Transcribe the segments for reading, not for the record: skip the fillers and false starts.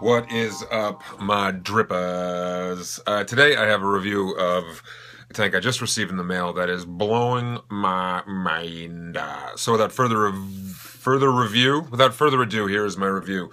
What is up, my drippers? Today I have a review of a tank I just received in the mail that is blowing my mind. So without further ado, here is my review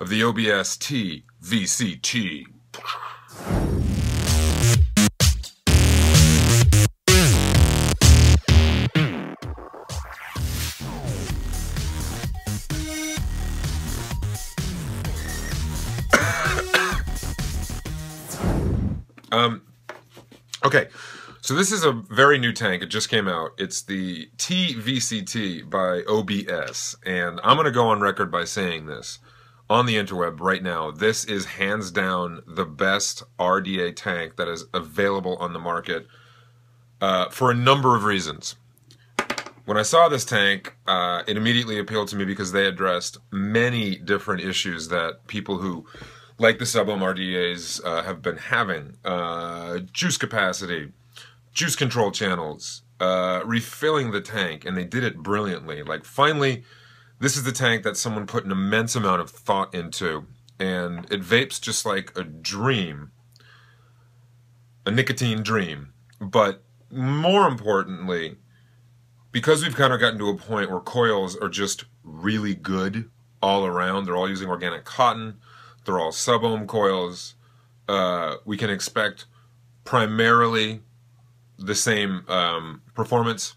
of the OBS T-VCT. Okay, so this is a very new tank. It just came out. It's the T-VCT by OBS, and I'm going to go on record by saying this on the interweb right now. This is hands down the best RDA tank that is available on the market for a number of reasons. When I saw this tank, it immediately appealed to me because they addressed many different issues that people who like the Sub-ohm RDAs have been having. Juice capacity, juice control channels, refilling the tank, and they did it brilliantly. Like, finally, this is the tank that someone put an immense amount of thought into, and it vapes just like a dream, a nicotine dream. But more importantly, because we've kind of gotten to a point where coils are just really good all around, they're all using organic cotton, they're all sub-ohm coils. We can expect primarily the same performance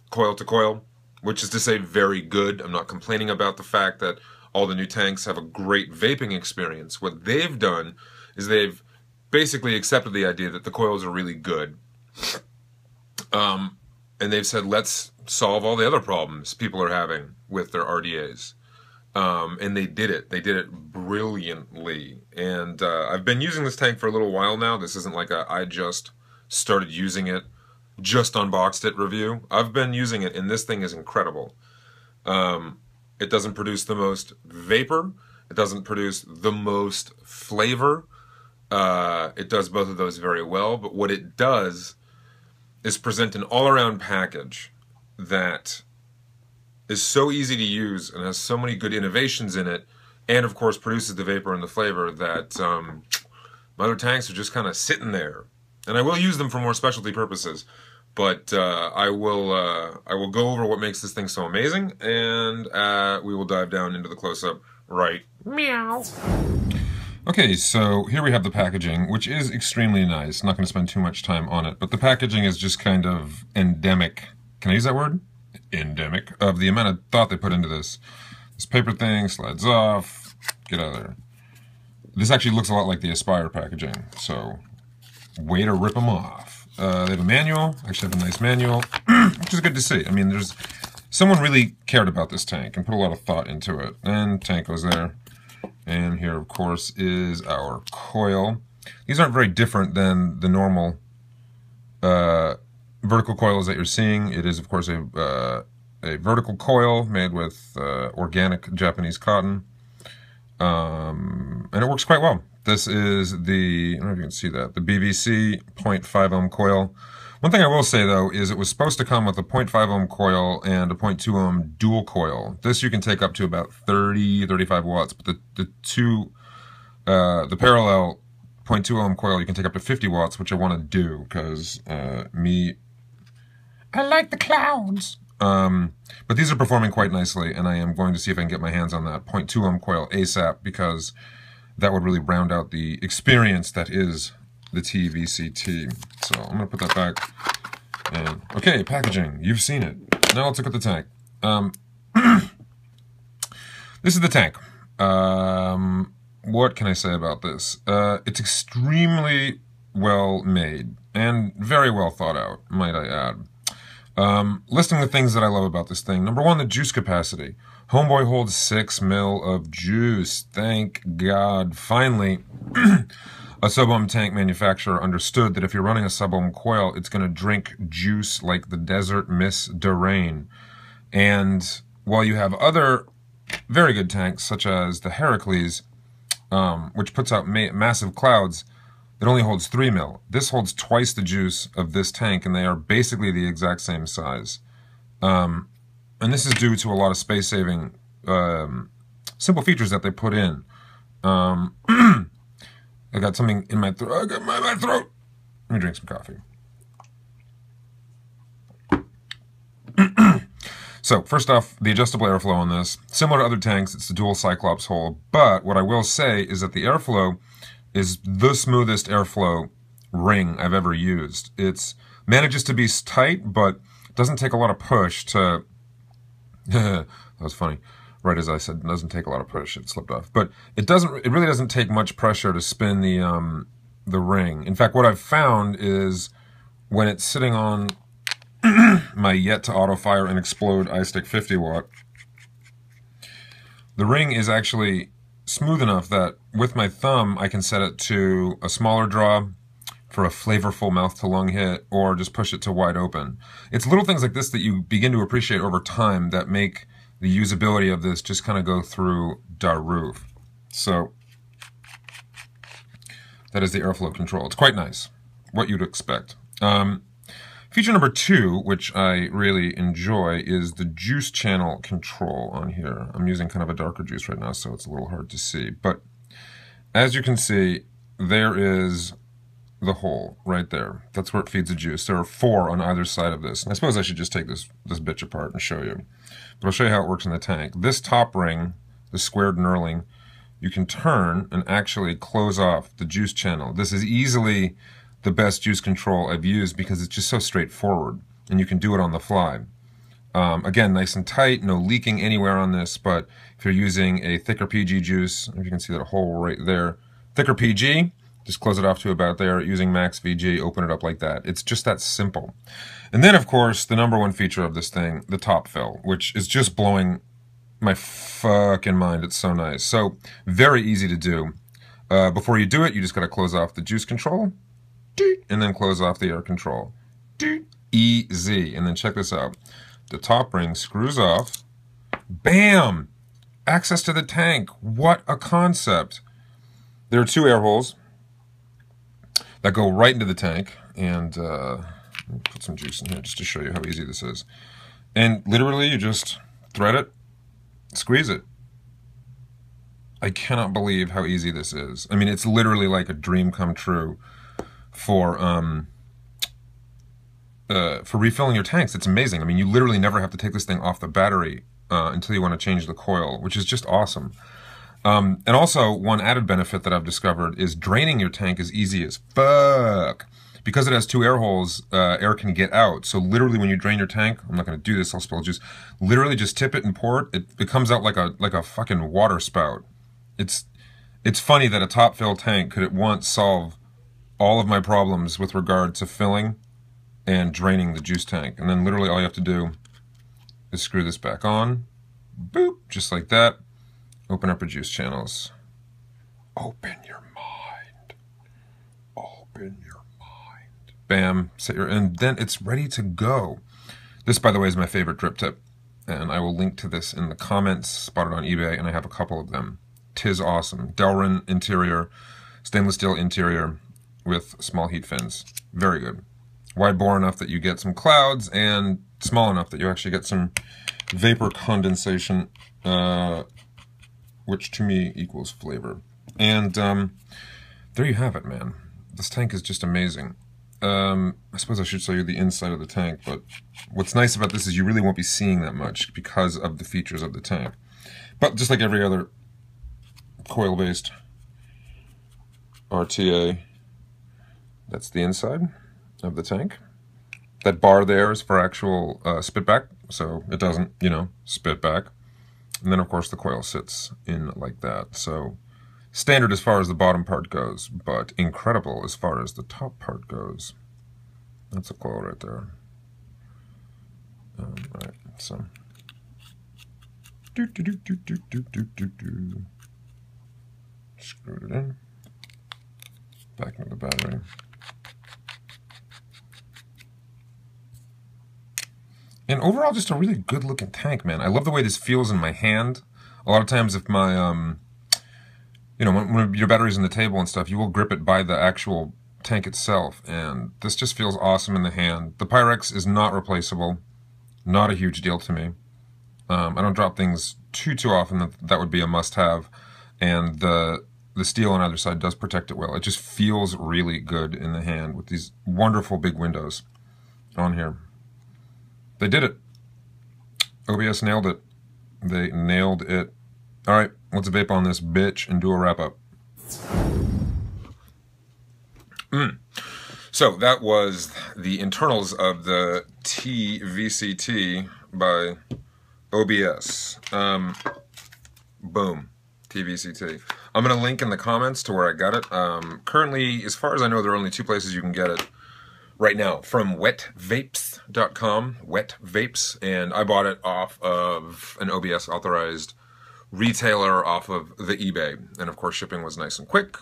coil to coil, which is to say very good. I'm not complaining about the fact that all the new tanks have a great vaping experience. What they've done is they've basically accepted the idea that the coils are really good. And they've said, let's solve all the other problems people are having with their RDAs. And they did it. They did it brilliantly. And I've been using this tank for a little while now. This isn't like I just started using it, just unboxed it review. I've been using it, and this thing is incredible. It doesn't produce the most vapor. It doesn't produce the most flavor. It does both of those very well. But what it does is present an all-around package that is so easy to use and has so many good innovations in it, and of course produces the vapor and the flavor that my other tanks are just kind of sitting there. And I will use them for more specialty purposes, but I will go over what makes this thing so amazing, and we will dive down into the close-up right meow. Okay, so here we have the packaging, which is extremely nice. I'm not going to spend too much time on it, but the packaging is just kind of endemic. Can I use that word? Endemic of the amount of thought they put into this. This paper thing slides off. Get out of there. This actually looks a lot like the Aspire packaging, so way to rip them off. They have a manual. Actually have a nice manual, which is good to see. I mean, there's someone really cared about this tank and put a lot of thought into it. And tank goes there. And here, of course, is our coil. These aren't very different than the normal vertical coils that you're seeing. It is, of course, a vertical coil made with organic Japanese cotton, and it works quite well. This is the, I don't know if you can see that, the BVC 0.5 ohm coil. One thing I will say, though, is it was supposed to come with a 0.5 ohm coil and a 0.2 ohm dual coil. This you can take up to about 35 watts, but the parallel 0.2 ohm coil you can take up to 50 watts, which I want to do because I like the clouds. But these are performing quite nicely, and I am going to see if I can get my hands on that 0.2 ohm coil ASAP, because that would really round out the experience that is the T-VCT. So I'm going to put that back. And okay, packaging. You've seen it. Now let's look at the tank. This is the tank. What can I say about this? It's extremely well made and very well thought out, might I add. Listing the things that I love about this thing. Number one, the juice capacity. Homeboy holds 6 mil of juice. Thank God. Finally, a sub-ohm tank manufacturer understood that if you're running a sub-ohm coil, it's going to drink juice like the desert miss de rain. And while you have other very good tanks, such as the Heracles, which puts out massive clouds, it only holds 3 mil. This holds twice the juice of this tank, and they are basically the exact same size. And this is due to a lot of space-saving simple features that they put in. I got something in my throat. I got my throat. Let me drink some coffee. So, first off, the adjustable airflow on this. Similar to other tanks, it's the dual Cyclops hole. But what I will say is that the airflow is the smoothest airflow ring I've ever used. It manages to be tight, but doesn't take a lot of push to... that was funny. Right as I said, it doesn't take a lot of push. It slipped off. But it really doesn't take much pressure to spin the ring. In fact, what I've found is when it's sitting on my yet to auto fire and explode iStick 50 watt, the ring is actually smooth enough that with my thumb I can set it to a smaller draw for a flavorful mouth to lung hit, or just push it to wide open. It's little things like this that you begin to appreciate over time that make the usability of this just kind of go through the roof. So that is the airflow control. It's quite nice, what you'd expect. Feature number 2, which I really enjoy, is the juice channel control on here. I'm using kind of a darker juice right now, so it's a little hard to see. But as you can see, there is the hole right there. That's where it feeds the juice. There are 4 on either side of this. And I suppose I should just take this bitch apart and show you. But I'll show you how it works in the tank. This top ring, the squared knurling, you can turn and actually close off the juice channel. This is easily the best juice control I've used because it's just so straightforward and you can do it on the fly. Again, nice and tight, no leaking anywhere on this, but if you're using a thicker PG juice, if you can see that hole right there, thicker PG, just close it off to about there. Using max VG, open it up like that. It's just that simple. And then, of course, the number 1 feature of this thing, the top fill, which is just blowing my fucking mind. It's so nice. So, very easy to do. Before you do it, you just got to close off the juice control, and then close off the air control. Easy. And then check this out. The top ring screws off. Bam! Access to the tank. What a concept. There are 2 air holes that go right into the tank, and put some juice in here just to show you how easy this is. And literally, you just thread it, squeeze it. I cannot believe how easy this is. I mean, it's literally like a dream come true for refilling your tanks. It's amazing. I mean, you literally never have to take this thing off the battery until you want to change the coil, which is just awesome. And also, one added benefit that I've discovered is draining your tank is easy as fuck. Because it has 2 air holes, air can get out. So literally when you drain your tank, I'm not going to do this, I'll spill juice. Literally just tip it and pour it. It comes out like a fucking water spout. It's funny that a top fill tank could at once solve all of my problems with regard to filling and draining the juice tank. And then literally all you have to do is screw this back on. Boop, just like that. Open up your juice channels. Open your mind. Open your mind. Bam. And then it's ready to go. This, by the way, is my favorite drip tip. And I will link to this in the comments. Spotted on eBay, and I have a couple of them. 'Tis awesome. Delrin interior, stainless steel interior with small heat fins. Very good. Wide bore enough that you get some clouds, and small enough that you actually get some vapor condensation, which to me equals flavor. And there you have it, man. This tank is just amazing. I suppose I should show you the inside of the tank, but what's nice about this is you really won't be seeing that much because of the features of the tank. But just like every other coil-based RTA, that's the inside of the tank. That bar there is for actual spit back, so it doesn't, spit back. And then, of course, the coil sits in like that. So standard as far as the bottom part goes, but incredible as far as the top part goes. That's a coil right there. All right, so. Screwed it in. Back into the battery. And overall, just a really good looking tank, man. I love the way this feels in my hand. A lot of times if my, when your battery's in the table and stuff, you will grip it by the actual tank itself. And this just feels awesome in the hand. The Pyrex is not replaceable. Not a huge deal to me. I don't drop things too often. That would be a must-have. And the the steel on either side does protect it well. It just feels really good in the hand with these wonderful big windows on here. They did it. OBS nailed it. They nailed it. All right, let's vape on this bitch and do a wrap up. So that was the internals of the T-VCT by OBS. Boom. T-VCT. I'm going to link in the comments to where I got it. Currently, as far as I know, there are only 2 places you can get it right now. From wetvapes.com, Wet Vapes, and I bought it off of an OBS authorized retailer off of the eBay. And of course, shipping was nice and quick.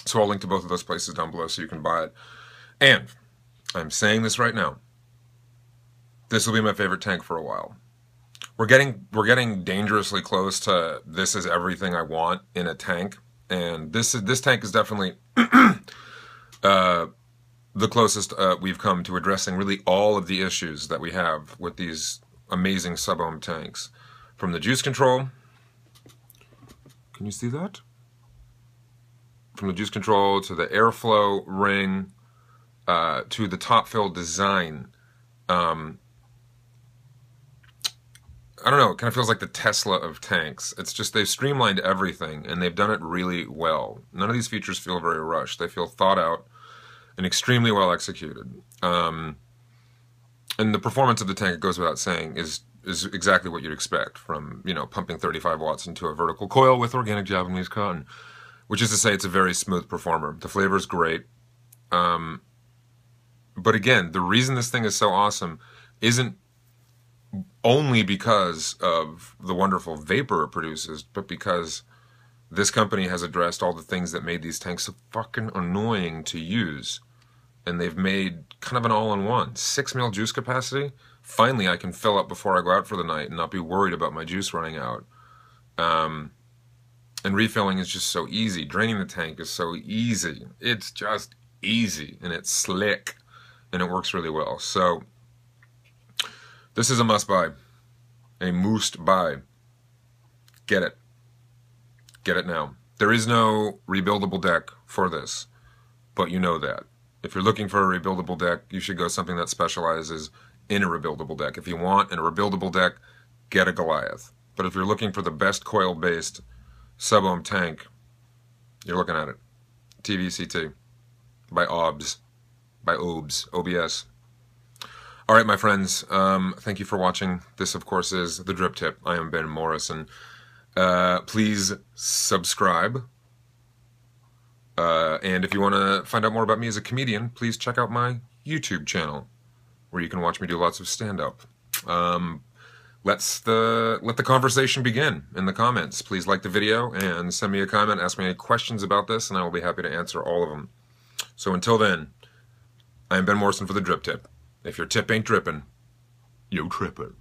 So I'll link to both of those places down below so you can buy it. And I'm saying this right now. This will be my favorite tank for a while. We're getting dangerously close to this is everything I want in a tank, and this tank is definitely the closest we've come to addressing really all of the issues that we have with these amazing sub-ohm tanks. From the juice control, can you see that? From the juice control to the airflow ring to the top fill design. I don't know, it kind of feels like the Tesla of tanks. It's just they've streamlined everything, and they've done it really well. None of these features feel very rushed. They feel thought out and extremely well executed. And the performance of the tank, it goes without saying, is exactly what you'd expect from, you know, pumping 35 watts into a vertical coil with organic Japanese cotton. Which is to say, it's a very smooth performer. The flavor is great. But again, the reason this thing is so awesome isn't only because of the wonderful vapor it produces, but because this company has addressed all the things that made these tanks so fucking annoying to use. And they've made kind of an all-in-one. 6 mil juice capacity. Finally, I can fill up before I go out for the night and not be worried about my juice running out. And refilling is just so easy. Draining the tank is so easy. It's just easy, and it's slick, and it works really well. So this is a must-buy, a must-buy. Get it. Get it now. There is no rebuildable deck for this, but you know that. If you're looking for a rebuildable deck, you should go something that specializes in a rebuildable deck. If you want a rebuildable deck, get a Goliath. But if you're looking for the best coil-based sub-ohm tank, you're looking at it. T-VCT by OBS. OBS. All right, my friends. Thank you for watching. This, of course, is the Drip Tip. I am Ben Morrison. Please subscribe. And if you want to find out more about me as a comedian, please check out my YouTube channel, where you can watch me do lots of stand-up. Let the conversation begin in the comments. Please like the video and send me a comment, ask me any questions about this, and I will be happy to answer all of them. So until then, I am Ben Morrison for the Drip Tip. If your tip ain't dripping, you trippin'.